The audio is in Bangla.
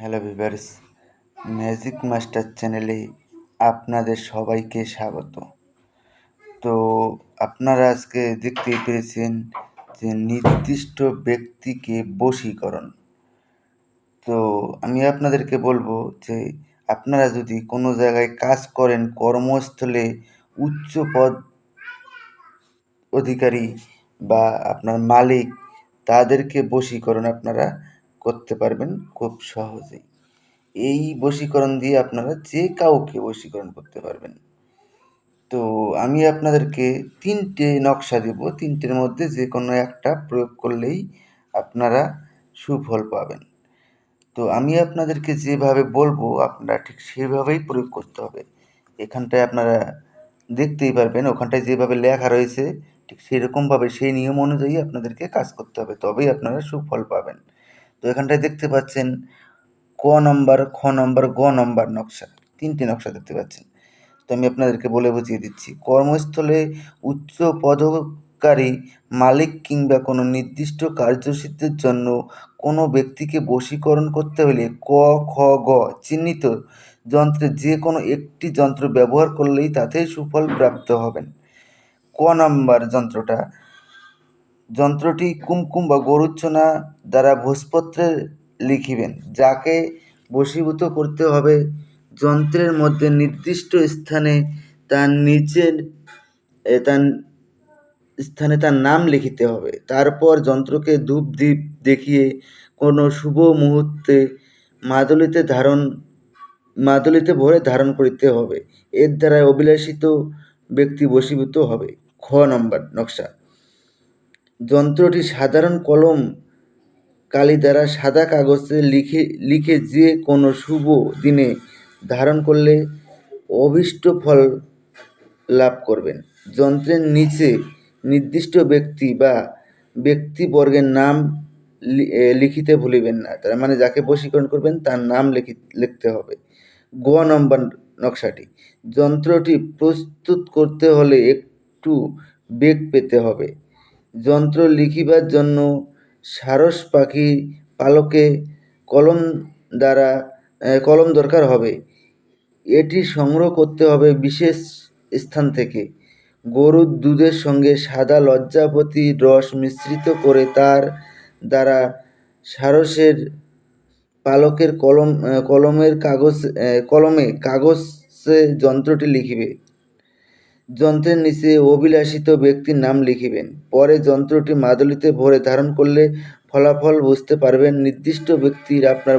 হ্যালো ভিভার্স, ম্যাজিক মাস্টার চ্যানেলে আপনাদের সবাইকে স্বাগত। তো আপনারা আজকে দেখতেই পেরেছেন যে নির্দিষ্ট ব্যক্তিকে বশীকরণ। তো আমি আপনাদেরকে বলবো যে আপনারা যদি কোনো জায়গায় কাজ করেন, কর্মস্থলে উচ্চ পদ অধিকারী বা আপনার মালিক, তাদেরকে বশীকরণ আপনারা করতে পারবেন খুব সহজেই। এই বশীকরণ দিয়ে আপনারা যে কাউকে বশীকরণ করতে পারবেন। তো আমি আপনাদেরকে ৩টে নকশা দেব। ৩টের মধ্যে যে কোনো একটা প্রয়োগ করলেই আপনারা সুফল পাবেন। তো আমি আপনাদেরকে যেভাবে বলবো আপনারা ঠিক সেভাবেই প্রয়োগ করতে হবে। এখানটায় আপনারা দেখতেই পারবেন, ওখানটায় যেভাবে লেখা রয়েছে ঠিক সেরকমভাবে সেই নিয়ম অনুযায়ী আপনাদেরকে কাজ করতে হবে, তবেই আপনারা সুফল পাবেন। তো এখানটায় দেখতে পাচ্ছেন ক নম্বর, খ নম্বর, গ নম্বর নকশা, ৩টে নকশা দেখতে পাচ্ছেন। তো আমি আপনাদেরকে বলে বুঝিয়ে দিচ্ছি। কর্মস্থলে উচ্চ পদকারী মালিক কিংবা কোনো নির্দিষ্ট কার্যসিদ্ধির জন্য কোনো ব্যক্তিকে বশীকরণ করতে হলে ক, খ, গ চিহ্নিত যন্ত্রের যে কোনো একটি যন্ত্র ব্যবহার করলেই তাতেই সুফল প্রাপ্ত হবেন। ক নম্বর যন্ত্রটি কুমকুম বা গরুচ্ছনা দ্বারা ভোজপত্রে লিখিবেন। যাকে বশীভূত করতে হবে যন্ত্রের মধ্যে নির্দিষ্ট স্থানে তার তার নাম লিখিতে হবে। তারপর যন্ত্রকে ধূপ দ্বীপ দেখিয়ে কোনো শুভ মুহূর্তে মাদুলিতে ভরে ধারণ করিতে হবে। এর দ্বারা অভিলাষিত ব্যক্তি বশীভূত হবে। খ নম্বর নকশা, যন্ত্রটি সাধারণ কলম কালি দ্বারা সাদা কাগজে লিখে যে কোনো শুভ দিনে ধারণ করলে অভীষ্ট ফল লাভ করবেন। যন্ত্রের নিচে নির্দিষ্ট ব্যক্তি বা ব্যক্তিবর্গের নাম লিখিতে ভুলিবেন না। তার মানে যাকে বশীকরণ করবেন তার নাম লিখতে হবে। গ নম্বর নকশাটি, যন্ত্রটি প্রস্তুত করতে হলে একটু বেগ পেতে হবে। যন্ত্র লিখিবার জন্য সারস পাখি পালকে কলম দরকার হবে। এটি সংগ্রহ করতে হবে বিশেষ স্থান থেকে। গরুর দুধের সঙ্গে সাদা লজ্জাপতির রস মিশ্রিত করে তার দ্বারা সারসের পালকের কলমে কাগজে যন্ত্রটি লিখিবে। যন্ত্রের নিচে অভিলাষিত ব্যক্তির নাম লিখিবেন। পরে যন্ত্রটি মাদুলিতে ভরে ধারণ করলে ফলাফল বুঝতে পারবেন। নির্দিষ্ট ব্যক্তির আপনার